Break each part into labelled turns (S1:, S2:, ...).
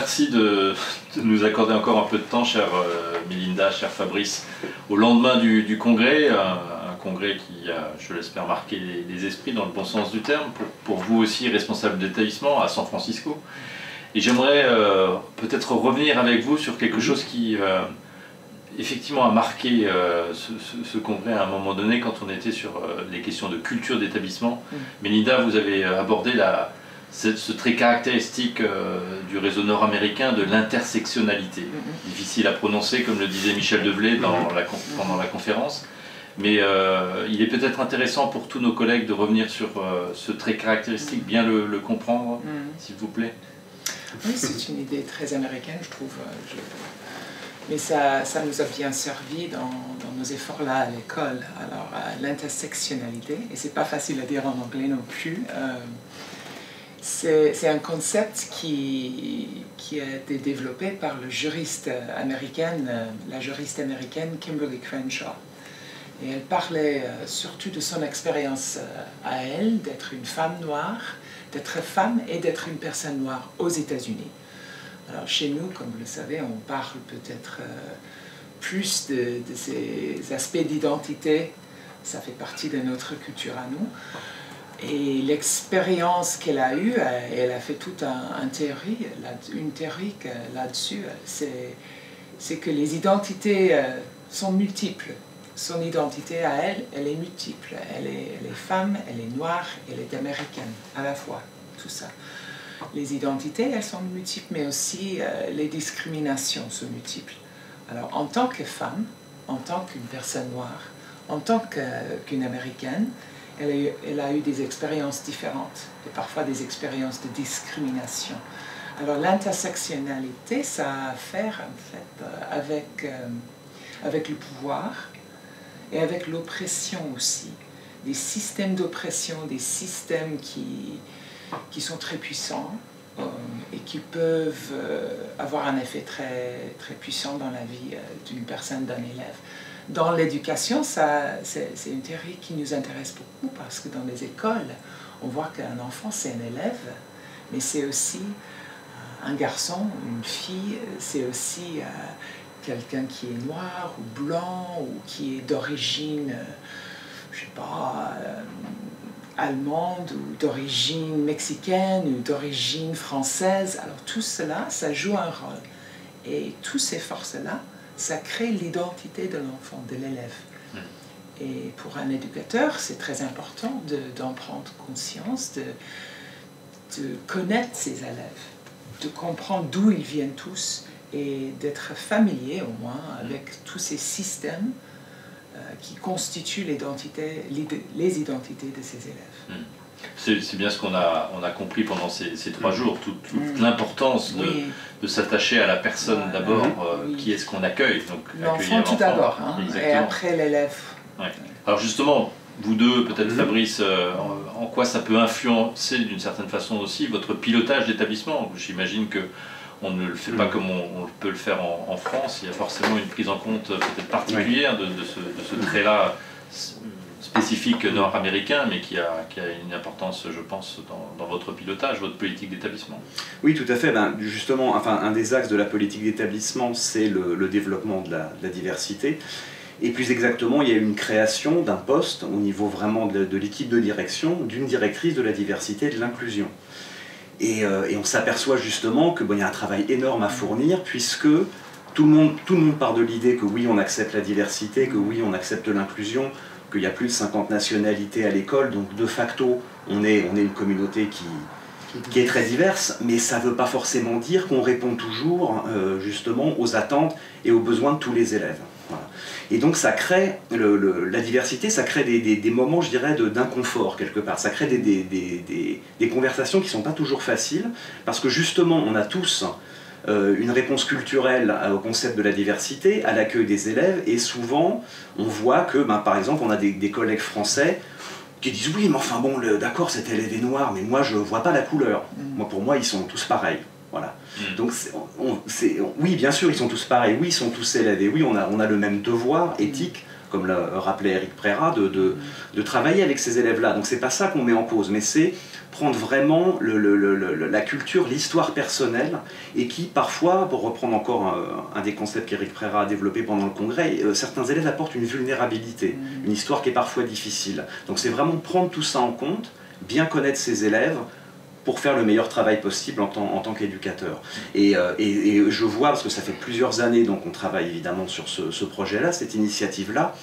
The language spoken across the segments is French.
S1: merci de nous accorder encore un peu de temps, chère Melinda, cher Fabrice, au lendemain du congrès, un congrès qui a, je l'espère, marqué les esprits dans le bon sens du terme, pour vous aussi, responsable d'établissement à San Francisco. Et j'aimerais peut-être revenir avec vous sur quelque chose qui, effectivement, a marqué ce congrès à un moment donné, quand on était sur les questions de culture d'établissement. Melinda, vous avez abordé ce trait caractéristique du réseau nord-américain de l'intersectionnalité. Difficile à prononcer, comme le disait Michel Develay pendant la conférence. Mais il est peut-être intéressant pour tous nos collègues de revenir sur ce trait caractéristique, bien le comprendre, s'il vous plaît.
S2: Oui, c'est une idée très américaine, je trouve. Mais ça nous a bien servi dans nos efforts là à l'école. Alors, l'intersectionnalité, et c'est pas facile à dire en anglais non plus, c'est un concept qui a été développé par la juriste américaine Kimberly Crenshaw. Et elle parlait surtout de son expérience à elle, d'être une femme noire, d'être femme et d'être une personne noire aux États-Unis. Alors chez nous, comme vous le savez, on parle peut-être plus de ces aspects d'identité. Ça fait partie de notre culture à nous. Et l'expérience qu'elle a eue, elle a fait toute une théorie là-dessus, c'est que les identités sont multiples. Son identité à elle, elle est multiple. Elle est femme, elle est noire, elle est américaine, à la fois, tout ça. Les identités, elles sont multiples, mais aussi les discriminations sont multiples. Alors, en tant que femme, en tant qu'une personne noire, en tant qu'une américaine, elle a eu des expériences différentes, et parfois des expériences de discrimination. Alors, l'intersectionnalité, ça a à faire, en fait, avec le pouvoir, et avec l'oppression aussi, des systèmes d'oppression, des systèmes qui sont très puissants et qui peuvent avoir un effet très, très puissant dans la vie d'une personne, d'un élève. Dans l'éducation, c'est une théorie qui nous intéresse beaucoup parce que dans les écoles, on voit qu'un enfant, c'est un élève, mais c'est aussi un garçon, une fille, c'est aussi quelqu'un qui est noir ou blanc ou qui est d'origine, je sais pas, allemande ou d'origine mexicaine ou d'origine française. Alors tout cela, ça joue un rôle. Et toutes ces forces-là, ça crée l'identité de l'enfant, de l'élève. Et pour un éducateur, c'est très important d'en prendre conscience, de connaître ses élèves, de comprendre d'où ils viennent tous, et d'être familier au moins avec tous ces systèmes qui constituent les identités de ces élèves.
S1: C'est bien ce qu'on a compris pendant ces 3 jours, toute l'importance de s'attacher à la personne d'abord, qui est-ce qu'on accueille.
S2: L'enfant tout d'abord, et après l'élève.
S1: Ouais. Alors justement, vous deux, peut-être Fabrice, en quoi ça peut influencer d'une certaine façon aussi votre pilotage d'établissement? J'imagine que on ne le fait pas comme on peut le faire en France. Il y a forcément une prise en compte peut-être particulière de ce trait-là spécifique nord-américain, mais qui a une importance, je pense, dans votre pilotage, votre politique d'établissement.
S3: Oui, tout à fait. Justement, enfin, un des axes de la politique d'établissement, c'est le développement de la diversité. Et plus exactement, il y a une création d'un poste au niveau vraiment de l'équipe de direction, d'une directrice de la diversité et de l'inclusion. Et on s'aperçoit justement qu'il y a un travail énorme à fournir, puisque tout le monde part de l'idée que oui, on accepte la diversité, que oui, on accepte l'inclusion, qu'il y a plus de 50 nationalités à l'école, donc de facto, on est une communauté qui est très diverse, mais ça ne veut pas forcément dire qu'on répond toujours justement aux attentes et aux besoins de tous les élèves. Voilà. Et donc ça crée, la diversité, ça crée des moments, je dirais, d'inconfort quelque part. Ça crée des conversations qui ne sont pas toujours faciles, parce que justement, on a tous une réponse culturelle au concept de la diversité, à l'accueil des élèves, et souvent, on voit que, par exemple, on a des collègues français qui disent « Oui, mais enfin bon, d'accord, cet élève est noir, mais moi, je ne vois pas la couleur. Pour moi, ils sont tous pareils. » Voilà. Donc, oui, bien sûr, ils sont tous pareils, oui, ils sont tous élèves, et oui, on a le même devoir éthique comme le rappelait Eric Préra, de travailler avec ces élèves-là. Donc c'est pas ça qu'on met en cause, mais c'est prendre vraiment la culture, l'histoire personnelle, et qui parfois, pour reprendre encore un des concepts qu'Eric Préra a développé pendant le congrès, certains élèves apportent une vulnérabilité, une histoire qui est parfois difficile. Donc c'est vraiment prendre tout ça en compte, bien connaître ses élèves, pour faire le meilleur travail possible en tant qu'éducateur. Et je vois, parce que ça fait plusieurs années, donc on travaille évidemment sur ce projet-là, cette initiative-là,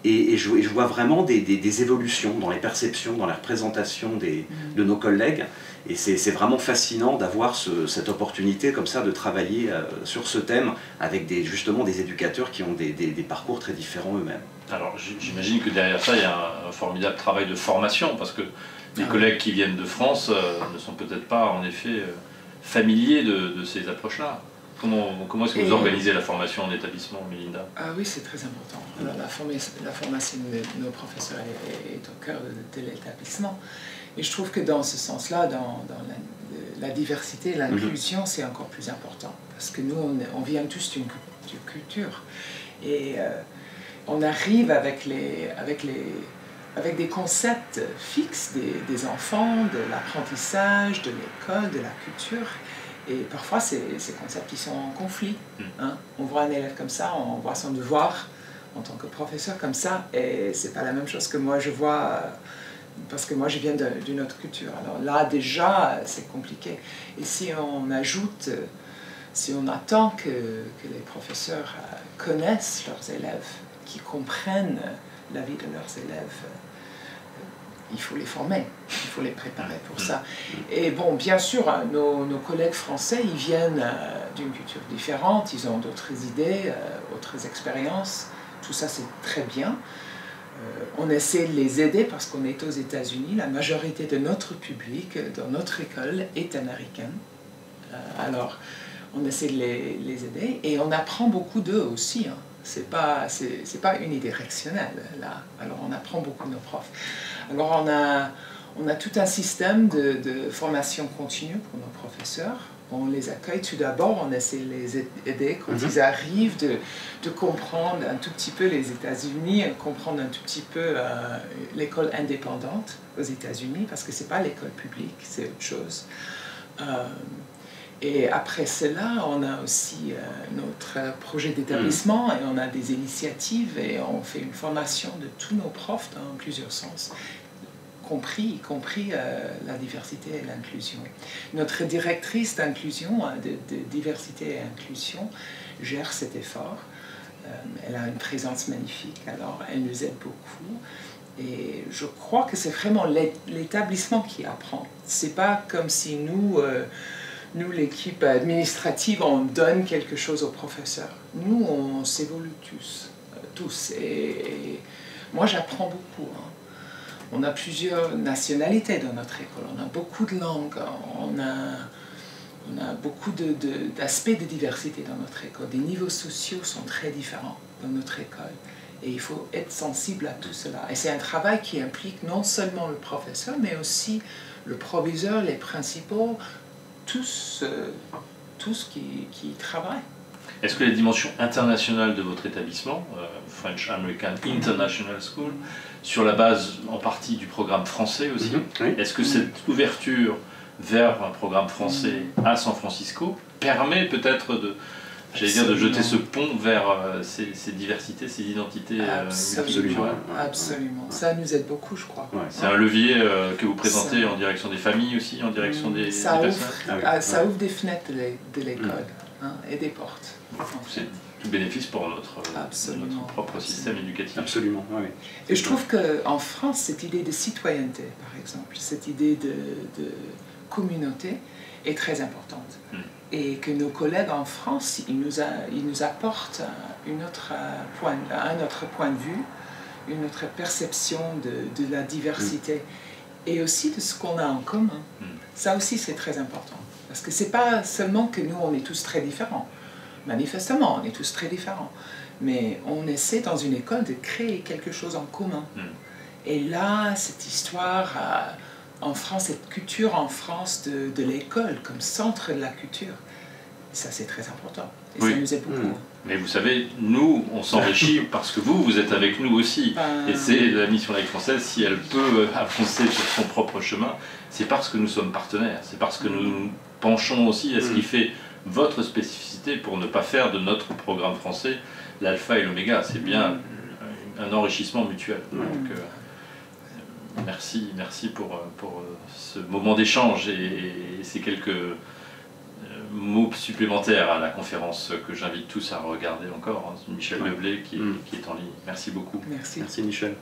S3: et je vois vraiment des évolutions dans les perceptions, dans la représentation de nos collègues, et c'est vraiment fascinant d'avoir cette opportunité comme ça de travailler sur ce thème avec justement des éducateurs qui ont des parcours très différents eux-mêmes.
S1: Alors j'imagine que derrière ça, il y a un formidable travail de formation, parce que les collègues qui viennent de France ne sont peut-être pas en effet familiers de ces approches-là. Comment est-ce que vous organisez la formation en établissement, Melinda?
S2: Oui, c'est très important. Alors, la formation de nos professeurs est au cœur de l'établissement. Et je trouve que dans ce sens-là, dans la diversité, l'inclusion, c'est encore plus important. Parce que nous, on vient tous d'une culture. Et on arrive avec des concepts fixes des enfants, de l'apprentissage, de l'école, de la culture. Et parfois, ces concepts qui sont en conflit. Hein. On voit un élève comme ça, on voit son devoir en tant que professeur comme ça, et c'est pas la même chose que moi je vois, parce que moi je viens d'une autre culture. Alors là, déjà, c'est compliqué. Et si on ajoute, si on attend que les professeurs connaissent leurs élèves, qu'ils comprennent la vie de leurs élèves, il faut les former, il faut les préparer pour ça. Et bon, bien sûr, nos collègues français, ils viennent d'une culture différente, ils ont d'autres idées, autres expériences, tout ça c'est très bien. On essaie de les aider parce qu'on est aux États-Unis, la majorité de notre public dans notre école est américaine. Alors, on essaie de les aider et on apprend beaucoup d'eux aussi. Hein. C'est pas unidirectionnel là. Alors on apprend beaucoup de nos profs. Alors on a tout un système de formation continue pour nos professeurs. On les accueille tout d'abord, on essaie de les aider quand ils arrivent, de comprendre un tout petit peu les États-Unis, comprendre un tout petit peu l'école indépendante aux États-Unis, parce que c'est pas l'école publique, c'est autre chose. Et après cela, on a aussi notre projet d'établissement et on a des initiatives et on fait une formation de tous nos profs dans plusieurs sens, y compris la diversité et l'inclusion. Notre directrice d'inclusion, de diversité et inclusion, gère cet effort. Elle a une présence magnifique, alors elle nous aide beaucoup. Et je crois que c'est vraiment l'établissement qui apprend. C'est pas comme si nous, l'équipe administrative, on donne quelque chose aux professeurs. Nous, on s'évolue tous. Et moi, j'apprends beaucoup. Hein. On a plusieurs nationalités dans notre école. On a beaucoup de langues. On a beaucoup d'aspects de diversité dans notre école. Des niveaux sociaux sont très différents dans notre école. Et il faut être sensible à tout cela. Et c'est un travail qui implique non seulement le professeur, mais aussi le proviseur, les principaux, tous qui travaillent.
S1: Est-ce que les dimensions internationales de votre établissement, French American International School, sur la base en partie du programme français aussi, est-ce que cette ouverture vers un programme français à San Francisco permet peut-être de jeter ce pont vers ces diversités, ces identités multiculturelles?
S2: Absolument. Ça nous aide beaucoup, je crois.
S1: Ouais. C'est un levier que vous présentez en direction des familles aussi, en direction des personnes?
S2: Ça ouvre des fenêtres de l'école et des portes.
S1: C'est tout bénéfice pour notre propre système éducatif.
S3: Absolument, oui.
S2: Et je trouve qu'en France, cette idée de citoyenneté, par exemple, cette idée de communauté est très importante. Et que nos collègues en France, ils nous apportent un autre point de vue, une autre perception de la diversité et aussi de ce qu'on a en commun. Ça aussi, c'est très important. Parce que c'est pas seulement que nous, on est tous très différents. Manifestement, on est tous très différents. Mais on essaie dans une école de créer quelque chose en commun. Et là, cette histoire en France, cette culture en France de l'école comme centre de la culture, Ça, c'est très important. Et ça nous aide beaucoup.
S1: Mais vous savez, nous, on s'enrichit parce que vous êtes avec nous aussi. Et c'est la mission laïque française, si elle peut avancer sur son propre chemin, c'est parce que nous sommes partenaires. C'est parce que nous nous penchons aussi à ce qui fait votre spécificité pour ne pas faire de notre programme français l'alpha et l'oméga. C'est bien un enrichissement mutuel. Donc, merci pour ce moment d'échange et ces quelques mots supplémentaires à la conférence que j'invite tous à regarder encore. Michel Leblé qui est en ligne. Merci beaucoup.
S2: Merci.
S3: Merci Michel.